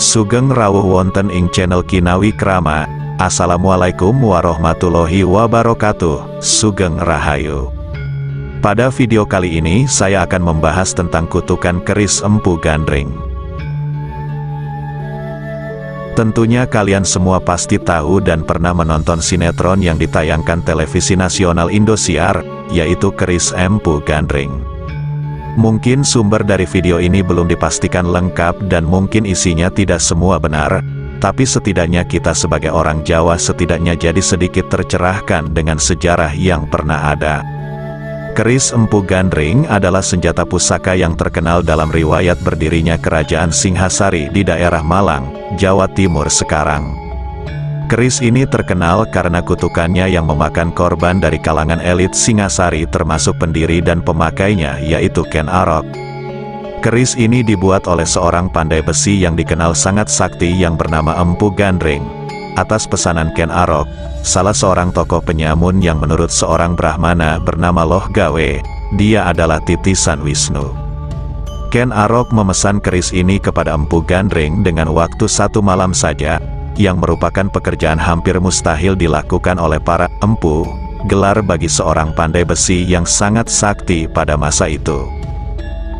Sugeng rawuh wonten ing channel Kinawi Krama. Assalamualaikum warahmatullahi wabarakatuh. Sugeng Rahayu. Pada video kali ini saya akan membahas tentang kutukan keris Empu Gandring. Tentunya kalian semua pasti tahu dan pernah menonton sinetron yang ditayangkan televisi nasional Indosiar, yaitu keris Empu Gandring. Mungkin sumber dari video ini belum dipastikan lengkap dan mungkin isinya tidak semua benar, tapi setidaknya kita sebagai orang Jawa setidaknya jadi sedikit tercerahkan dengan sejarah yang pernah ada. Keris Empu Gandring adalah senjata pusaka yang terkenal dalam riwayat berdirinya Kerajaan Singhasari di daerah Malang, Jawa Timur sekarang. Keris ini terkenal karena kutukannya yang memakan korban dari kalangan elit Singhasari termasuk pendiri dan pemakainya yaitu Ken Arok. Keris ini dibuat oleh seorang pandai besi yang dikenal sangat sakti yang bernama Empu Gandring. Atas pesanan Ken Arok, salah seorang tokoh penyamun yang menurut seorang Brahmana bernama Loh Gawe, dia adalah titisan Wisnu. Ken Arok memesan keris ini kepada Empu Gandring dengan waktu 1 malam saja, yang merupakan pekerjaan hampir mustahil dilakukan oleh para empu, gelar bagi seorang pandai besi yang sangat sakti pada masa itu.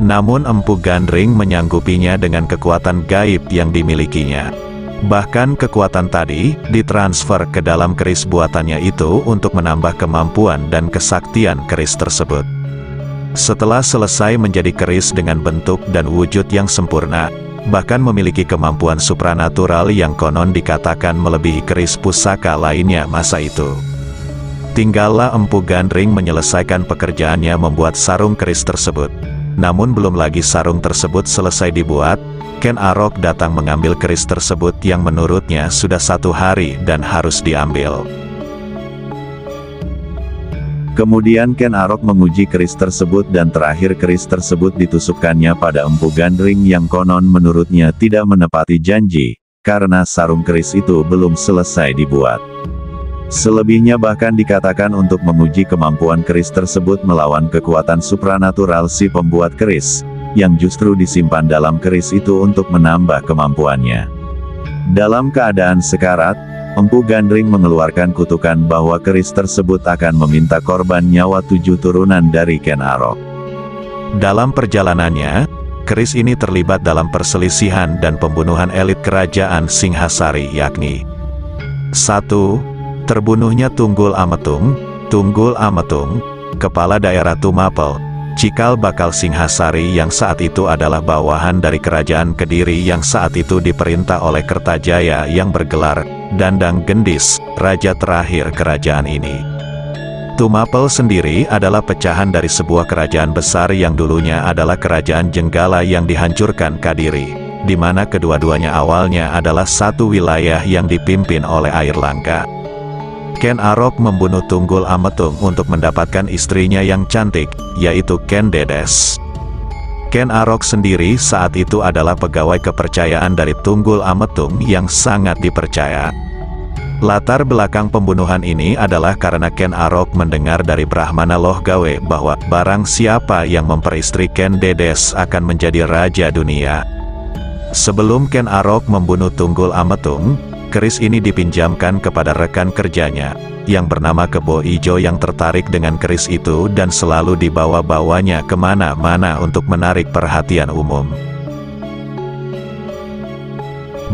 Namun Empu Gandring menyanggupinya dengan kekuatan gaib yang dimilikinya. Bahkan kekuatan tadi ditransfer ke dalam keris buatannya itu untuk menambah kemampuan dan kesaktian keris tersebut. Setelah selesai menjadi keris dengan bentuk dan wujud yang sempurna, bahkan memiliki kemampuan supranatural yang konon dikatakan melebihi keris pusaka lainnya masa itu. Tinggallah Empu Gandring menyelesaikan pekerjaannya membuat sarung keris tersebut. Namun belum lagi sarung tersebut selesai dibuat, Ken Arok datang mengambil keris tersebut yang menurutnya sudah 1 hari dan harus diambil. Kemudian Ken Arok menguji keris tersebut dan terakhir keris tersebut ditusukkannya pada Empu Gandring yang konon menurutnya tidak menepati janji, karena sarung keris itu belum selesai dibuat. Selebihnya bahkan dikatakan untuk menguji kemampuan keris tersebut melawan kekuatan supranatural si pembuat keris, yang justru disimpan dalam keris itu untuk menambah kemampuannya. Dalam keadaan sekarat, Empu Gandring mengeluarkan kutukan bahwa keris tersebut akan meminta korban nyawa 7 turunan dari Ken Arok. Dalam perjalanannya, keris ini terlibat dalam perselisihan dan pembunuhan elit kerajaan Singhasari yakni 1. Terbunuhnya Tunggul Ametung. Tunggul Ametung, kepala daerah Tumapel, cikal bakal Singhasari yang saat itu adalah bawahan dari kerajaan Kediri yang saat itu diperintah oleh Kertajaya yang bergelar Dandang Gendis, raja terakhir kerajaan ini. Tumapel sendiri adalah pecahan dari sebuah kerajaan besar yang dulunya adalah kerajaan Jenggala yang dihancurkan Kadiri, di mana kedua-duanya awalnya adalah satu wilayah yang dipimpin oleh Airlangga. Ken Arok membunuh Tunggul Ametung untuk mendapatkan istrinya yang cantik, yaitu Ken Dedes. Ken Arok sendiri saat itu adalah pegawai kepercayaan dari Tunggul Ametung yang sangat dipercaya. Latar belakang pembunuhan ini adalah karena Ken Arok mendengar dari Brahmana Loh Gawe bahwa barang siapa yang memperistri Ken Dedes akan menjadi raja dunia. Sebelum Ken Arok membunuh Tunggul Ametung, keris ini dipinjamkan kepada rekan kerjanya, yang bernama Kebo Ijo yang tertarik dengan keris itu dan selalu dibawa-bawanya kemana-mana untuk menarik perhatian umum.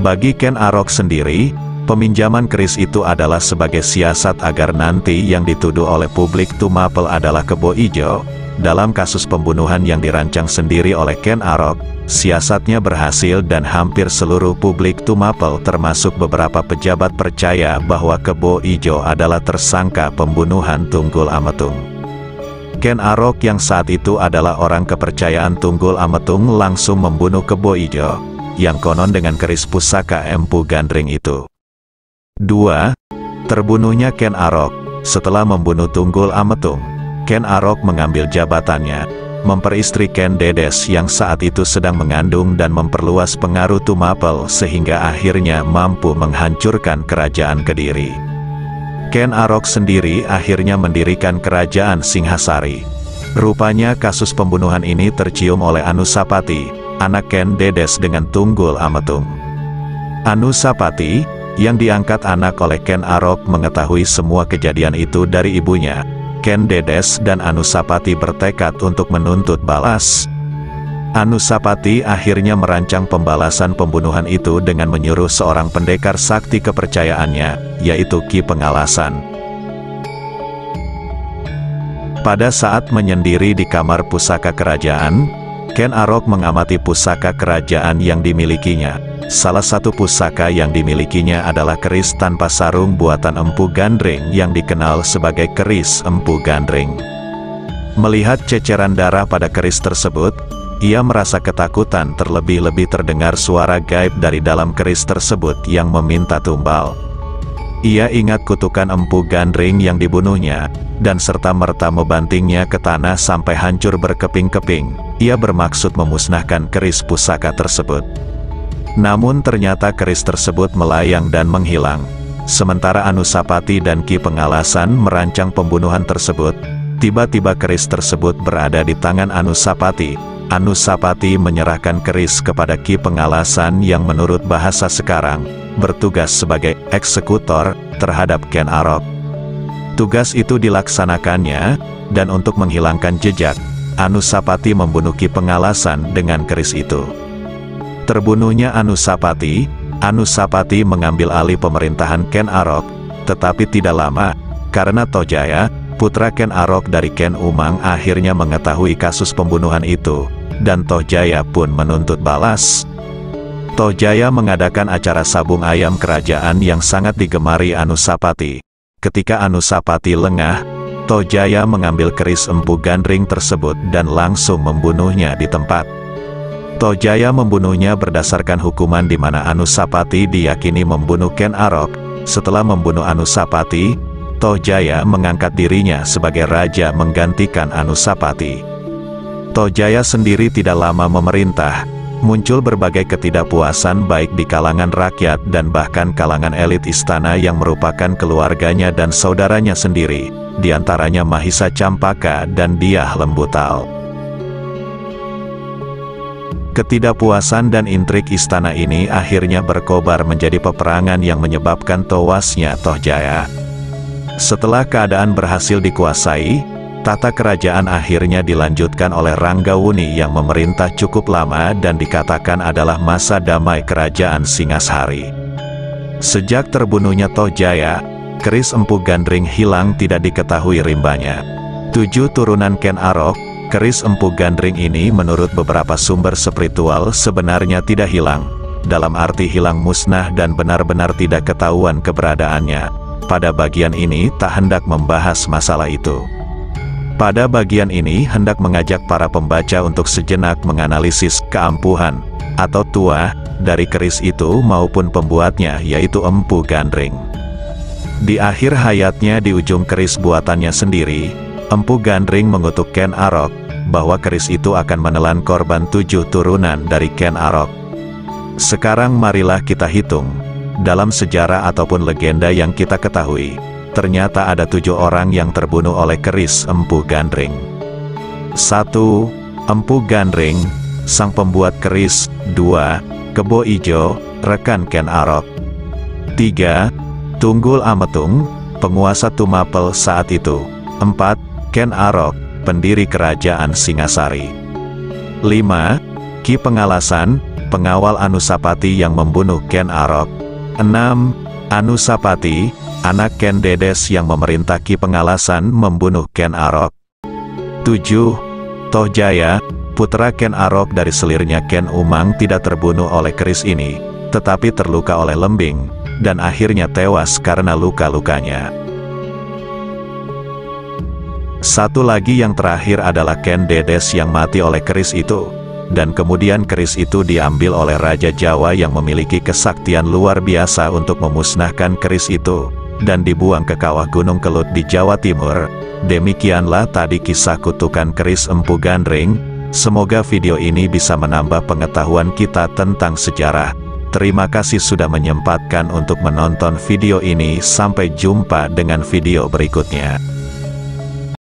Bagi Ken Arok sendiri, peminjaman keris itu adalah sebagai siasat agar nanti yang dituduh oleh publik Tumapel adalah Kebo Ijo. Dalam kasus pembunuhan yang dirancang sendiri oleh Ken Arok, siasatnya berhasil dan hampir seluruh publik Tumapel termasuk beberapa pejabat percaya bahwa Kebo Ijo adalah tersangka pembunuhan Tunggul Ametung. Ken Arok yang saat itu adalah orang kepercayaan Tunggul Ametung langsung membunuh Kebo Ijo, yang konon dengan keris pusaka Empu Gandring itu. 2. Terbunuhnya Ken Arok. Setelah membunuh Tunggul Ametung, Ken Arok mengambil jabatannya, memperistri Ken Dedes yang saat itu sedang mengandung dan memperluas pengaruh Tumapel sehingga akhirnya mampu menghancurkan kerajaan Kediri. Ken Arok sendiri akhirnya mendirikan kerajaan Singhasari. Rupanya kasus pembunuhan ini tercium oleh Anusapati, anak Ken Dedes dengan Tunggul Ametung. Anusapati, yang diangkat anak oleh Ken Arok, mengetahui semua kejadian itu dari ibunya, Ken Dedes, dan Anusapati bertekad untuk menuntut balas. Anusapati akhirnya merancang pembalasan pembunuhan itu dengan menyuruh seorang pendekar sakti kepercayaannya, yaitu Ki Pengalasan. Pada saat menyendiri di kamar pusaka kerajaan, Ken Arok mengamati pusaka kerajaan yang dimilikinya. Salah satu pusaka yang dimilikinya adalah keris tanpa sarung buatan Empu Gandring yang dikenal sebagai keris Empu Gandring. Melihat ceceran darah pada keris tersebut, ia merasa ketakutan, terlebih-lebih terdengar suara gaib dari dalam keris tersebut yang meminta tumbal. Ia ingat kutukan Empu Gandring yang dibunuhnya, dan serta-merta membantingnya ke tanah sampai hancur berkeping-keping. Ia bermaksud memusnahkan keris pusaka tersebut. Namun ternyata keris tersebut melayang dan menghilang. Sementara Anusapati dan Ki Pengalasan merancang pembunuhan tersebut, tiba-tiba keris tersebut berada di tangan Anusapati. Anusapati menyerahkan keris kepada Ki Pengalasan yang menurut bahasa sekarang, bertugas sebagai eksekutor terhadap Ken Arok. Tugas itu dilaksanakannya, dan untuk menghilangkan jejak, Anusapati membunuh Ki Pengalasan dengan keris itu. Terbunuhnya Anusapati, Anusapati mengambil alih pemerintahan Ken Arok, tetapi tidak lama, karena Tojaya, putra Ken Arok dari Ken Umang, akhirnya mengetahui kasus pembunuhan itu, dan Tojaya pun menuntut balas. Tojaya mengadakan acara sabung ayam kerajaan yang sangat digemari Anusapati. Ketika Anusapati lengah, Tojaya mengambil keris Empu Gandring tersebut dan langsung membunuhnya di tempat. Tojaya membunuhnya berdasarkan hukuman di mana Anusapati diyakini membunuh Ken Arok. Setelah membunuh Anusapati, Tojaya mengangkat dirinya sebagai raja menggantikan Anusapati. Tojaya sendiri tidak lama memerintah. Muncul berbagai ketidakpuasan baik di kalangan rakyat dan bahkan kalangan elit istana yang merupakan keluarganya dan saudaranya sendiri, diantaranya Mahisa Campaka dan Diah Lembutal. Ketidakpuasan dan intrik istana ini akhirnya berkobar menjadi peperangan yang menyebabkan tewasnya Tojaya. Setelah keadaan berhasil dikuasai, tata kerajaan akhirnya dilanjutkan oleh Ranggawuni yang memerintah cukup lama dan dikatakan adalah masa damai kerajaan Singasari. Sejak terbunuhnya Tojaya, keris Empu Gandring hilang tidak diketahui rimbanya. 7 turunan Ken Arok, keris Empu Gandring ini menurut beberapa sumber spiritual sebenarnya tidak hilang, dalam arti hilang musnah dan benar-benar tidak ketahuan keberadaannya. Pada bagian ini tak hendak membahas masalah itu. Pada bagian ini hendak mengajak para pembaca untuk sejenak menganalisis keampuhan atau tuah dari keris itu maupun pembuatnya, yaitu Empu Gandring. Di akhir hayatnya di ujung keris buatannya sendiri, Empu Gandring mengutuk Ken Arok bahwa keris itu akan menelan korban 7 turunan dari Ken Arok. Sekarang marilah kita hitung, dalam sejarah ataupun legenda yang kita ketahui, ternyata ada 7 orang yang terbunuh oleh keris Empu Gandring. 1. Empu Gandring, sang pembuat keris. 2. Kebo Ijo, rekan Ken Arok. 3. Tunggul Ametung, penguasa Tumapel saat itu. 4. Ken Arok, pendiri kerajaan Singasari. 5. Ki Pengalasan, pengawal Anusapati yang membunuh Ken Arok. 6. Anusapati, anak Ken Dedes yang memerintah Ki Pengalasan membunuh Ken Arok. 7. Tojaya, putra Ken Arok dari selirnya Ken Umang tidak terbunuh oleh keris ini, tetapi terluka oleh lembing, dan akhirnya tewas karena luka-lukanya. Satu lagi yang terakhir adalah Ken Dedes yang mati oleh keris itu, dan kemudian keris itu diambil oleh Raja Jawa yang memiliki kesaktian luar biasa untuk memusnahkan keris itu, dan dibuang ke kawah Gunung Kelut di Jawa Timur. Demikianlah tadi kisah kutukan keris Empu Gandring. Semoga video ini bisa menambah pengetahuan kita tentang sejarah. Terima kasih sudah menyempatkan untuk menonton video ini. Sampai jumpa dengan video berikutnya.